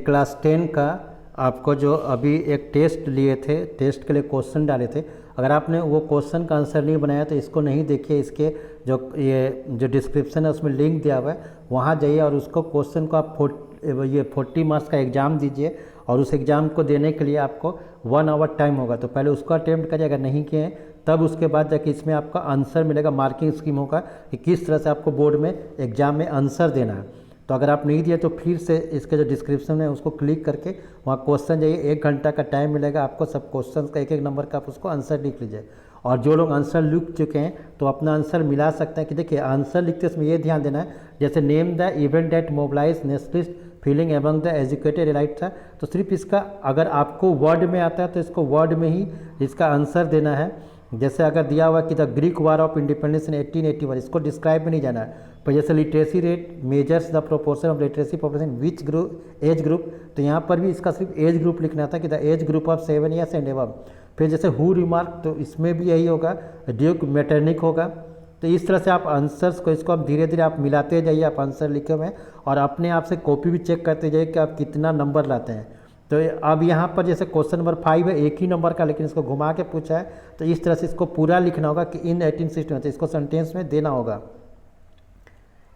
Class 10 का आपको जो अभी एक टेस्ट लिए थे, टेस्ट के लिए क्वेश्चन डाले थे, अगर आपने वो क्वेश्चन का आंसर नहीं बनाया तो इसको नहीं देखिए, इसके जो डिस्क्रिप्शन है उसमें लिंक दिया हुआ है, वहाँ जाइए और उसको क्वेश्चन को आप 40 मार्क्स का एग्ज़ाम दीजिए और उस एग्ज़ाम को देने के लिए आपको 1 आवर टाइम होगा। तो पहले उसको अटेम्प्ट करिए, अगर नहीं किए हैं तब उसके बाद जाके इसमें आपका आंसर मिलेगा, मार्किंग स्कीम होगा कि किस तरह से आपको बोर्ड में एग्ज़ाम में आंसर देना है। तो अगर आप नहीं दिए तो फिर से इसके जो डिस्क्रिप्शन है उसको क्लिक करके वहाँ क्वेश्चन जाइए, 1 घंटा का टाइम मिलेगा आपको, सब क्वेश्चन का एक नंबर का आप उसको आंसर लिख लीजिए। और जो लोग आंसर लिख चुके हैं तो अपना आंसर मिला सकते हैं कि देखिए आंसर लिखते समय ये ध्यान देना है, जैसे name the event that mobilise nationalist feeling among the educated elite था, तो सिर्फ इसका अगर आपको वर्ड में आता है तो इसको वर्ड में ही इसका आंसर देना है। जैसे अगर दिया हुआ कि the Greek war of independence in 1881, इसको डिस्क्राइब में नहीं जाना है। पर जैसे literacy rate measures the proportion of literacy population which group age group, तो यहाँ पर भी इसका सिर्फ एज ग्रुप लिखना था कि the age group of 7 years and above. फिर जैसे हु रिमार्क, तो इसमें भी यही होगा, ड्यूक मेटरनिक होगा। तो इस तरह से आप आंसर्स को इसको आप धीरे धीरे आप मिलाते जाइए, आप आंसर लिखे हुए हैं और अपने आप से कॉपी भी चेक करते जाइए कि आप कितना नंबर लाते हैं। तो अब यहाँ पर जैसे क्वेश्चन नंबर 5 है, एक ही नंबर का लेकिन इसको घुमा के पूछा है, तो इस तरह से इसको पूरा लिखना होगा कि इन 1860, तो इसको सेंटेंस में देना होगा।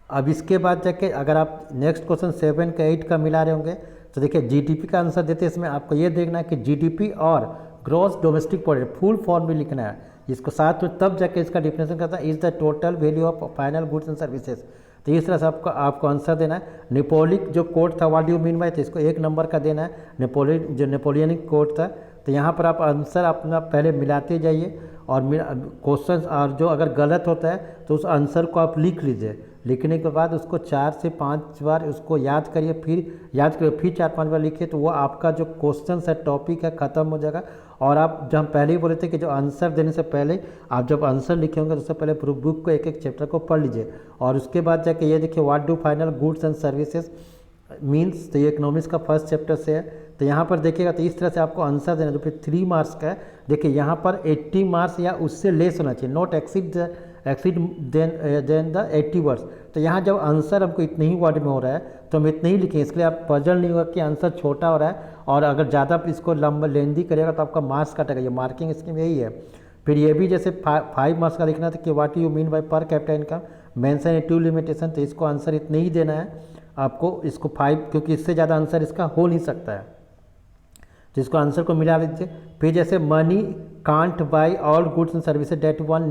अब इसके बाद जाके अगर आप नेक्स्ट क्वेश्चन 7 का 8 का मिला रहे होंगे तो देखिए जीडीपी का आंसर देते हैं, इसमें आपको ये देखना है कि जीडीपी और gross domestic product full form में लिखना है, इसको साथ में तब जाके इसका डिफिनेशन करता है, is the total value of final goods and services. तो इस तरह से आपको आंसर देना है। नेपोलिक जो कोड था, what do you mean by, तो इसको 1 नंबर का देना है। नेपोलियनिक कोड था, तो यहाँ पर आप आंसर अपना पहले मिलाते जाइए और क्वेश्चन और जो अगर गलत होता है तो उस आंसर को आप लिख लीजिए। लिखने के बाद उसको 4 से 5 बार उसको याद करिए, फिर 4-5 बार लिखिए, तो वो आपका जो क्वेश्चन है टॉपिक है ख़त्म हो जाएगा। और आप जब हम पहले ही बोले थे कि जो आंसर देने से पहले आप जब आंसर लिखे होंगे तो उससे पहले प्रूफ बुक को एक चैप्टर को पढ़ लीजिए और उसके बाद जाके ये देखिए what do final goods and services means, तो ये इकोनॉमिक्स का फर्स्ट चैप्टर से है। तो यहाँ पर देखिएगा तो इस तरह से आपको आंसर देना जो फिर 3 मार्क्स का है। देखिए यहाँ पर 80 मार्क्स या उससे लेस होना चाहिए, not exceed then the 80 words. तो यहाँ जब आंसर हमको इतने ही वर्ड में हो रहा है तो हम इतने ही लिखें, इसलिए आप पजल नहीं होगा कि आंसर छोटा हो रहा है और अगर ज़्यादा इसको लंबा लेंदी करेगा तो आपका मार्क्स कटेगा। ये मार्किंग स्कीम यही है। फिर ये भी जैसे 5 मार्क्स का लिखना था कि what you mean by per capita income, mention A 2 limitation, तो इसको आंसर इतने ही देना है आपको, इसको 5, क्योंकि इससे ज़्यादा आंसर इसका हो नहीं सकता है, तो इसको आंसर को मिला लीजिए। फिर जैसे money can't buy all goods and services that one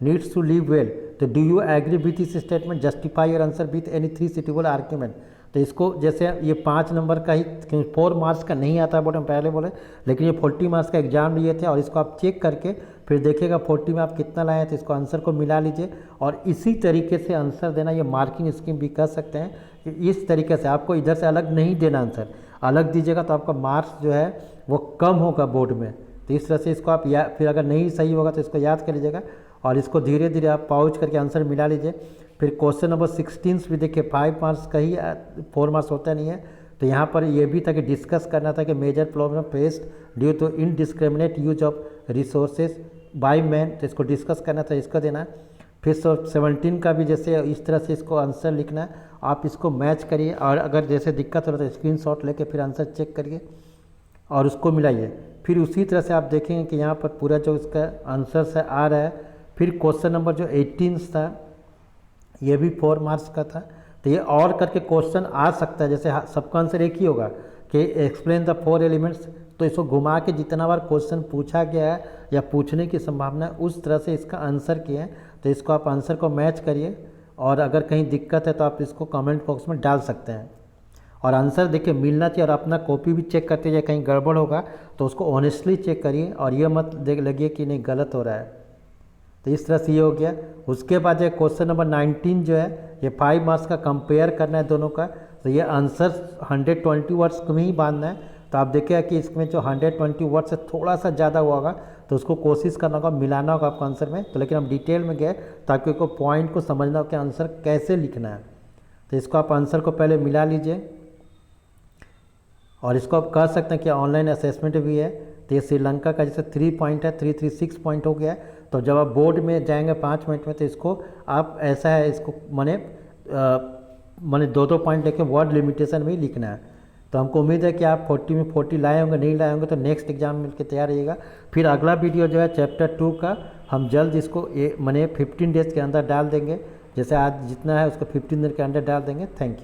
needs to live well, तो do you agree with this statement, justify your answer with any 3 suitable argument. तो इसको जैसे ये 5 नंबर का ही, क्योंकि 4 मार्क्स का नहीं आता है बोर्ड में पहले बोले, लेकिन ये 40 मार्क्स का एग्जाम लिए थे और इसको आप चेक करके फिर देखिएगा 40 में आप कितना लाए, तो इसको आंसर को मिला लीजिए और इसी तरीके से आंसर देना। ये मार्किंग स्कीम भी कर सकते हैं कि इस तरीके से आपको इधर से अलग नहीं देना, आंसर अलग दीजिएगा तो आपका मार्क्स जो है वो कम होगा बोर्ड में। तो इस तरह से इसको आप फिर अगर नहीं सही होगा तो इसको याद कर लीजिएगा और इसको धीरे धीरे आप पाउच करके आंसर मिला लीजिए। फिर क्वेश्चन नंबर 16 भी देखिए 5 मार्क्स का ही, 4 मार्क्स होता नहीं है। तो यहाँ पर ये भी था कि डिस्कस करना था कि major problem faced due to indiscriminate use of resources by man, तो इसको डिस्कस करना था, इसको देना। फिर 17 का भी जैसे इस तरह से इसको आंसर लिखना है, आप इसको मैच करिए और अगर जैसे दिक्कत हो रहा है तो स्क्रीनशॉट लेके फिर आंसर चेक करिए और उसको मिलाइए। फिर उसी तरह से आप देखेंगे कि यहाँ पर पूरा जो इसका आंसर से आ रहा है। फिर क्वेश्चन नंबर जो 18 था ये भी 4 मार्क्स का था, तो ये और करके क्वेश्चन आ सकता है, जैसे सबका आंसर एक ही होगा कि एक्सप्लेन द 4 एलिमेंट्स, तो इसको घुमा के जितना बार क्वेश्चन पूछा गया है या पूछने की संभावना है उस तरह से इसका आंसर किए हैं। तो इसको आप आंसर को मैच करिए और अगर कहीं दिक्कत है तो आप इसको कमेंट बॉक्स में डाल सकते हैं। और आंसर देखिए मिलना चाहिए और अपना कॉपी भी चेक करते जाए, कहीं गड़बड़ होगा तो उसको ऑनेस्टली चेक करिए और ये मत लगिए कि नहीं गलत हो रहा है। तो इस तरह से ये हो गया। उसके बाद जो क्वेश्चन नंबर 19 जो है ये 5 मार्क्स का कंपेयर करना है दोनों का, तो ये आंसर 120 वर्ड्स में ही बांधना है। तो आप देखिएगा कि इसमें जो 120 वर्ड से थोड़ा सा ज़्यादा हुआ होगा तो उसको कोशिश करना होगा, मिलाना होगा आपको आंसर में। तो लेकिन हम डिटेल में गए ताकि आपको पॉइंट को समझना हो कि आंसर कैसे लिखना है। तो इसको आप आंसर को पहले मिला लीजिए और इसको आप कर सकते हैं कि ऑनलाइन असेसमेंट भी है। तो ये श्रीलंका का जैसे 3 पॉइंट है, 336 पॉइंट हो गया है। तो जब आप बोर्ड में जाएंगे 5 मिनट में तो इसको आप ऐसा है, इसको माने 2-2 पॉइंट लेके वर्ड लिमिटेशन में ही लिखना है। तो हमको उम्मीद है कि आप 40 में 40 लाए होंगे, नहीं लाए होंगे तो नेक्स्ट एग्जाम में के तैयार रहिएगा। फिर अगला वीडियो जो है चैप्टर 2 का हम जल्द इसको माने 15 डेज़ के अंदर डाल देंगे। जैसे आज जितना है उसको 15 दिन के अंदर डाल देंगे। Thank you.